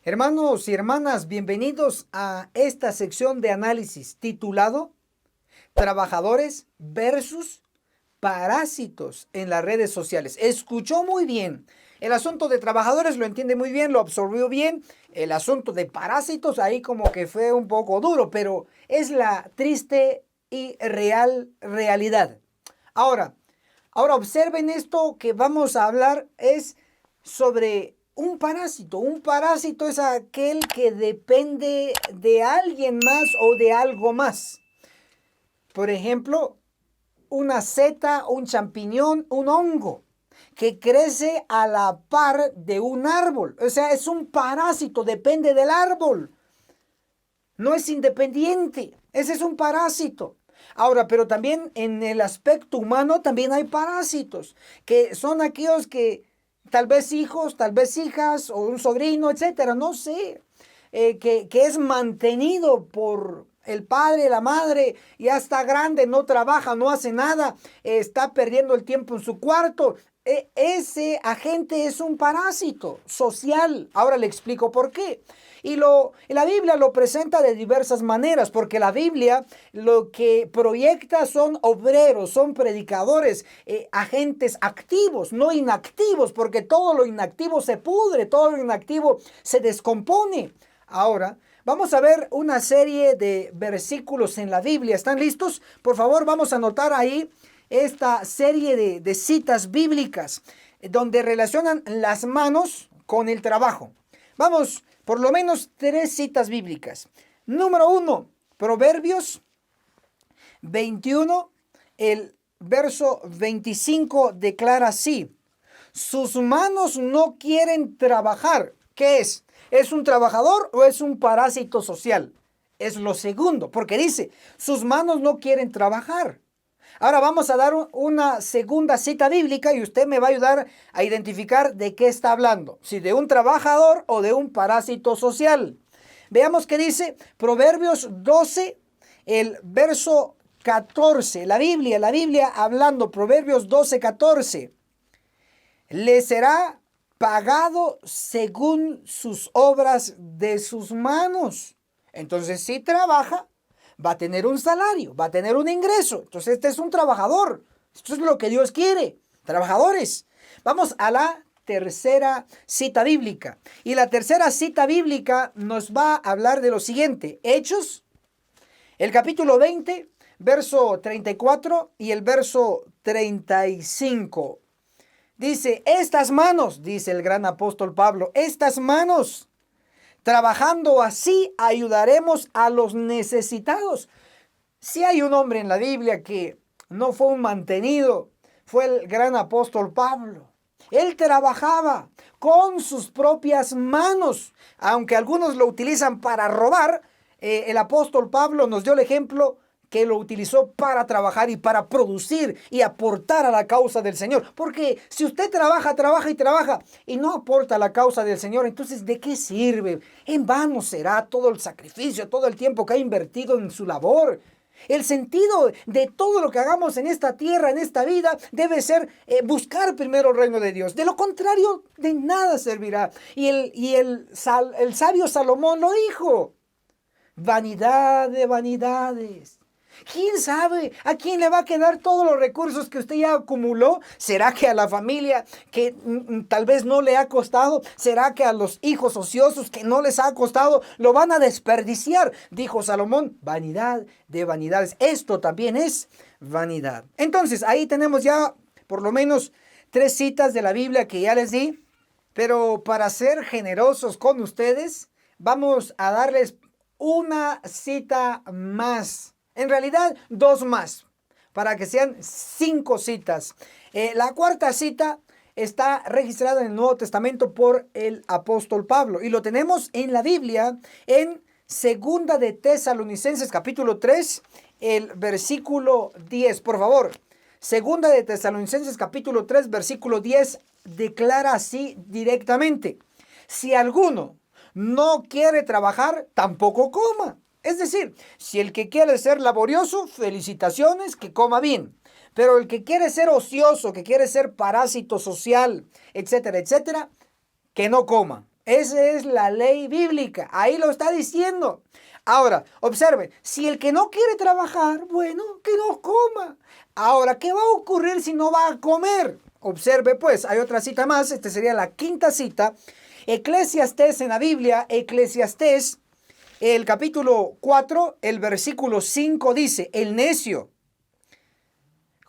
Hermanos y hermanas, bienvenidos a esta sección de análisis titulado Trabajadores versus parásitos en las redes sociales. Escuchó muy bien. El asunto de trabajadores lo entiende muy bien, lo absorbió bien. El asunto de parásitos ahí como que fue un poco duro, pero es la triste y real realidad. Ahora observen esto que vamos a hablar es sobre un parásito. Un parásito es aquel que depende de alguien más o de algo más. Por ejemplo, una seta, un champiñón, un hongo que crece a la par de un árbol. O sea, es un parásito, depende del árbol. No es independiente. Ese es un parásito. Ahora, pero también en el aspecto humano también hay parásitos, que son aquellos que tal vez hijos, tal vez hijas o un sobrino, etcétera, no sé, que es mantenido por el padre, la madre, ya está grande, no trabaja, no hace nada, está perdiendo el tiempo en su cuarto. Ese agente es un parásito social. Ahora le explico por qué. La Biblia lo presenta de diversas maneras, porque la Biblia lo que proyecta son obreros, son predicadores, agentes activos, no inactivos, porque todo lo inactivo se pudre, todo lo inactivo se descompone. Ahora, vamos a ver una serie de versículos en la Biblia. ¿Están listos? Por favor, vamos a anotar ahí esta serie de citas bíblicas donde relacionan las manos con el trabajo. Vamos, por lo menos 3 citas bíblicas. Número 1, Proverbios 21, el verso 25 declara así: sus manos no quieren trabajar. ¿Qué es? ¿Es un trabajador o es un parásito social? Es lo segundo, porque dice, sus manos no quieren trabajar. Ahora vamos a dar una segunda cita bíblica y usted me va a ayudar a identificar de qué está hablando, si de un trabajador o de un parásito social. Veamos qué dice Proverbios 12, el verso 14. La Biblia hablando, Proverbios 12, 14. Le será pagado según sus obras de sus manos. Entonces, si trabaja, va a tener un salario, va a tener un ingreso. Entonces, este es un trabajador. Esto es lo que Dios quiere. Trabajadores. Vamos a la tercera cita bíblica. Y la tercera cita bíblica nos va a hablar de lo siguiente. Hechos, el capítulo 20, verso 34 y el verso 35. Dice, estas manos, dice el gran apóstol Pablo, estas manos, trabajando así, ayudaremos a los necesitados. Si hay un hombre en la Biblia que no fue un mantenido, fue el gran apóstol Pablo. Él trabajaba con sus propias manos, aunque algunos lo utilizan para robar. El apóstol Pablo nos dio el ejemplo que lo utilizó para trabajar y para producir y aportar a la causa del Señor. Porque si usted trabaja y no aporta a la causa del Señor, entonces ¿de qué sirve? En vano será todo el sacrificio, todo el tiempo que ha invertido en su labor. El sentido de todo lo que hagamos en esta tierra, en esta vida, debe ser buscar primero el reino de Dios. De lo contrario, de nada servirá. El sabio Salomón lo dijo. Vanidad de vanidades. ¿Quién sabe a quién le va a quedar todos los recursos que usted ya acumuló? ¿Será que a la familia que tal vez no le ha costado? ¿Será que a los hijos ociosos que no les ha costado lo van a desperdiciar? Dijo Salomón, vanidad de vanidades. Esto también es vanidad. Entonces, ahí tenemos ya por lo menos 3 citas de la Biblia que ya les di. Pero para ser generosos con ustedes, vamos a darles una cita más. En realidad, 2 más, para que sean 5 citas. La cuarta cita está registrada en el Nuevo Testamento por el apóstol Pablo. Y lo tenemos en la Biblia, en Segunda de Tesalonicenses, capítulo 3, el versículo 10. Por favor, Segunda de Tesalonicenses, capítulo 3, versículo 10, declara así directamente: si alguno no quiere trabajar, tampoco coma. Es decir, si el que quiere ser laborioso, felicitaciones, que coma bien. Pero el que quiere ser ocioso, que quiere ser parásito social, etcétera, etcétera, que no coma. Esa es la ley bíblica. Ahí lo está diciendo. Ahora, observe, si el que no quiere trabajar, bueno, que no coma. Ahora, ¿qué va a ocurrir si no va a comer? Observe pues, hay otra cita más, esta sería la quinta cita. Eclesiastés en la Biblia, Eclesiastés, el capítulo 4, el versículo 5 dice, el necio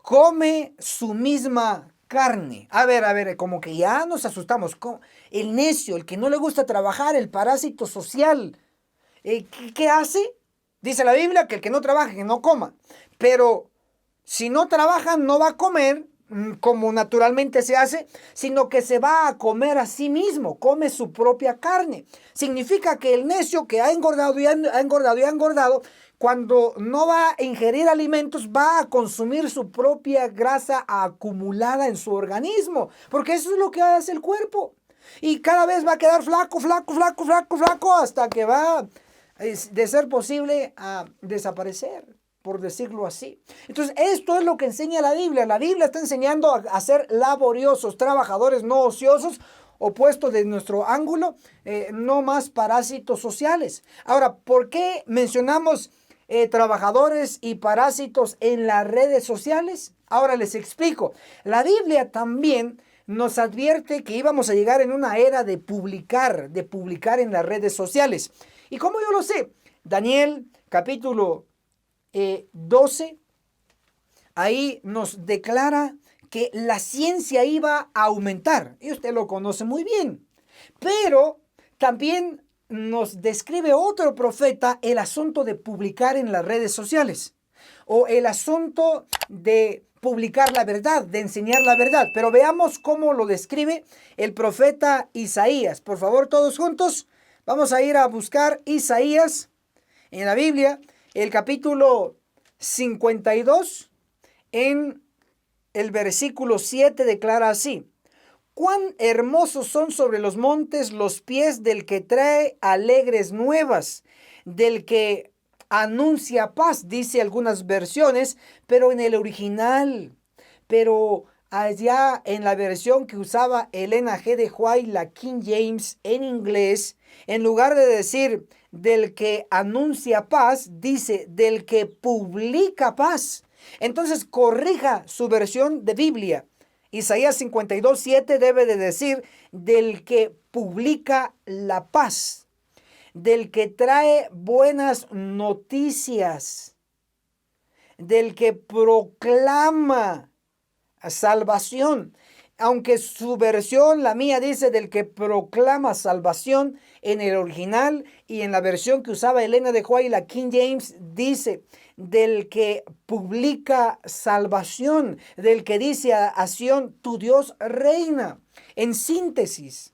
come su misma carne. A ver, como que ya nos asustamos. El necio, el que no le gusta trabajar, el parásito social, ¿qué hace? Dice la Biblia que el que no trabaja, que no coma. Pero si no trabaja, no va a comer como naturalmente se hace, sino que se va a comer a sí mismo, come su propia carne. Significa que el necio que ha engordado y ha engordado y ha engordado, cuando no va a ingerir alimentos, va a consumir su propia grasa acumulada en su organismo, porque eso es lo que hace el cuerpo. Y cada vez va a quedar flaco, flaco, flaco, flaco, flaco, hasta que va, de ser posible, a desaparecer, por decirlo así. Entonces, esto es lo que enseña la Biblia. La Biblia está enseñando a ser laboriosos, trabajadores, no ociosos, opuesto de nuestro ángulo, no más parásitos sociales. Ahora, ¿por qué mencionamos trabajadores y parásitos en las redes sociales? Ahora les explico. La Biblia también nos advierte que íbamos a llegar en una era de publicar en las redes sociales. ¿Y cómo yo lo sé? Daniel, capítulo 12, ahí nos declara que la ciencia iba a aumentar, y usted lo conoce muy bien, pero también nos describe otro profeta el asunto de publicar en las redes sociales, o el asunto de publicar la verdad, de enseñar la verdad. Pero veamos cómo lo describe el profeta Isaías. Por favor, todos juntos, vamos a ir a buscar Isaías en la Biblia, el capítulo 52, en el versículo 7 declara así: cuán hermosos son sobre los montes los pies del que trae alegres nuevas, del que anuncia paz, dice algunas versiones, pero en el original, pero allá en la versión que usaba Elena G. de White, la King James en inglés, en lugar de decir del que anuncia paz, dice del que publica paz. Entonces corrija su versión de Biblia. Isaías 52:7 debe de decir del que publica la paz, del que trae buenas noticias, del que proclama salvación. Aunque su versión, la mía, dice del que proclama salvación, en el original y en la versión que usaba Elena de White, la King James, dice del que publica salvación, del que dice a Sión, tu Dios reina. En síntesis,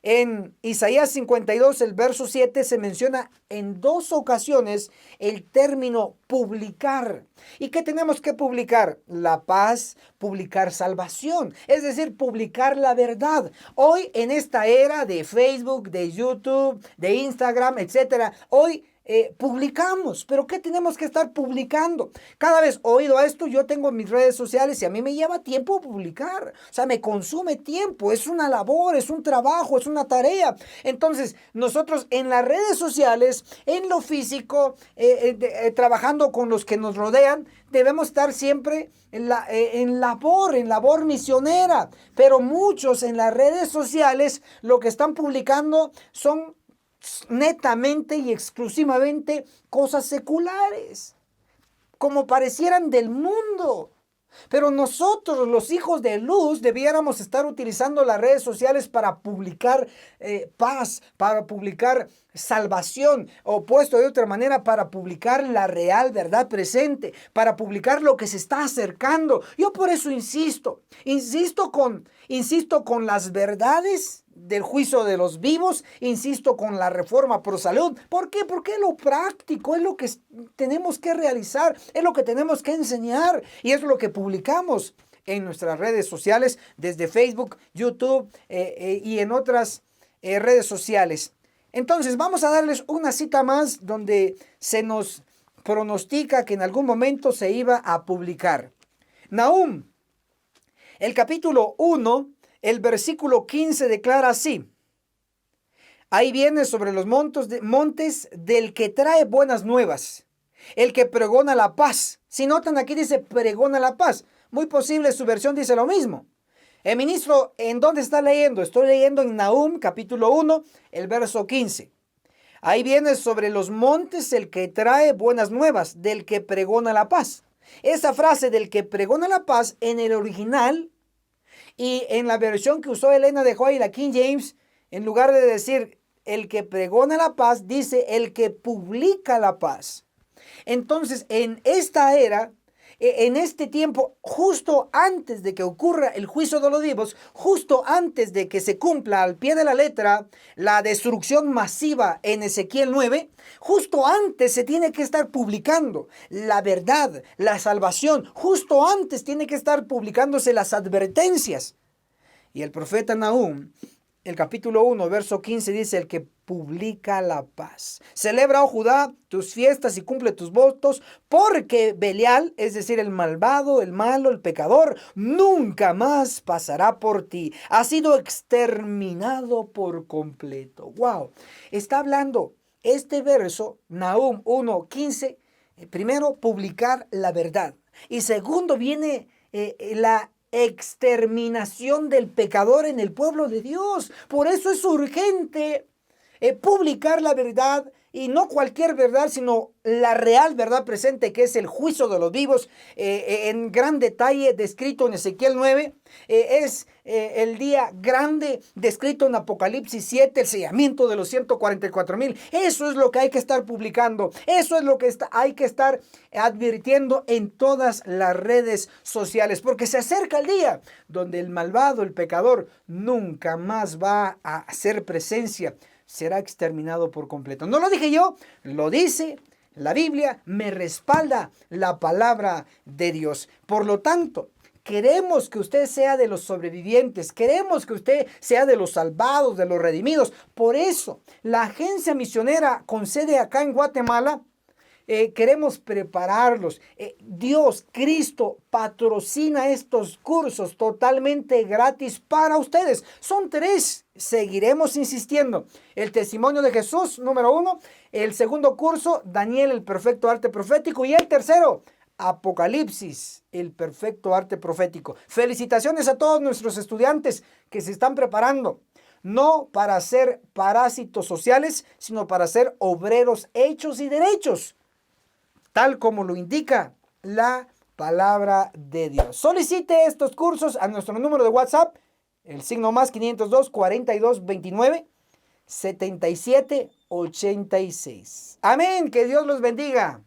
en Isaías 52, el verso 7, se menciona en dos ocasiones el término publicar. ¿Y qué tenemos que publicar? La paz, publicar salvación, es decir, publicar la verdad. Hoy, en esta era de Facebook, de YouTube, de Instagram, etcétera, hoy publicamos, pero ¿qué tenemos que estar publicando? Cada vez oído a esto, yo tengo mis redes sociales y a mí me lleva tiempo publicar, o sea, me consume tiempo, es una labor, es un trabajo, es una tarea. Entonces, nosotros en las redes sociales, en lo físico, trabajando con los que nos rodean, debemos estar siempre en labor misionera, pero muchos en las redes sociales lo que están publicando son netamente y exclusivamente cosas seculares, como parecieran del mundo. Pero nosotros, los hijos de luz, debiéramos estar utilizando las redes sociales para publicar paz, para publicar salvación, o puesto de otra manera, para publicar la real verdad presente, para publicar lo que se está acercando. Yo por eso insisto con las verdades del juicio de los vivos, insisto con la reforma pro salud. ¿Por qué? Porque es lo práctico, es lo que tenemos que realizar, es lo que tenemos que enseñar y es lo que publicamos en nuestras redes sociales, desde Facebook, YouTube y en otras redes sociales. Entonces vamos a darles una cita más donde se nos pronostica que en algún momento se iba a publicar. Nahum, el capítulo 1, el versículo 15 declara así: Ahí viene sobre los montes del que trae buenas nuevas, el que pregona la paz. Si notan, aquí dice pregona la paz. Muy posible su versión dice lo mismo. Ministro, ¿en dónde está leyendo? Estoy leyendo en Nahum, capítulo 1, el verso 15. Ahí viene sobre los montes el que trae buenas nuevas, del que pregona la paz. Esa frase del que pregona la paz en el original y en la versión que usó Elena de White y la King James, en lugar de decir el que pregona la paz, dice el que publica la paz. Entonces, en esta era, en este tiempo, justo antes de que ocurra el juicio de los vivos, justo antes de que se cumpla al pie de la letra la destrucción masiva en Ezequiel 9, justo antes se tiene que estar publicando la verdad, la salvación, justo antes tiene que estar publicándose las advertencias. Y el profeta Nahum, el capítulo 1, verso 15 dice, el que publica la paz. Celebra, oh Judá, tus fiestas y cumple tus votos, porque Belial, es decir, el malvado, el malo, el pecador, nunca más pasará por ti. Ha sido exterminado por completo. Wow. Está hablando este verso, Nahum 1, 15, primero, publicar la verdad. Y segundo, viene la exterminación del pecador en el pueblo de Dios. Por eso es urgente publicar la verdad, y no cualquier verdad, sino la real verdad presente, que es el juicio de los vivos, en gran detalle descrito en Ezequiel 9, es el día grande descrito en Apocalipsis 7, el sellamiento de los 144,000. Eso es lo que hay que estar publicando, eso es lo que hay que estar advirtiendo en todas las redes sociales, porque se acerca el día donde el malvado, el pecador, nunca más va a hacer presencia, será exterminado por completo. No lo dije yo, lo dice la Biblia, me respalda la palabra de Dios. Por lo tanto, queremos que usted sea de los sobrevivientes, queremos que usted sea de los salvados, de los redimidos. Por eso, la agencia misionera con sede acá en Guatemala, queremos prepararlos. Dios, Cristo, patrocina estos cursos totalmente gratis para ustedes. Son 3. Seguiremos insistiendo. El testimonio de Jesús, número 1. El segundo curso, Daniel, el perfecto arte profético. Y el tercero, Apocalipsis, el perfecto arte profético. Felicitaciones a todos nuestros estudiantes que se están preparando. No para ser parásitos sociales, sino para ser obreros hechos y derechos, tal como lo indica la palabra de Dios. Solicite estos cursos a nuestro número de WhatsApp, el signo más 502 42 29 77 86. Amén, que Dios los bendiga.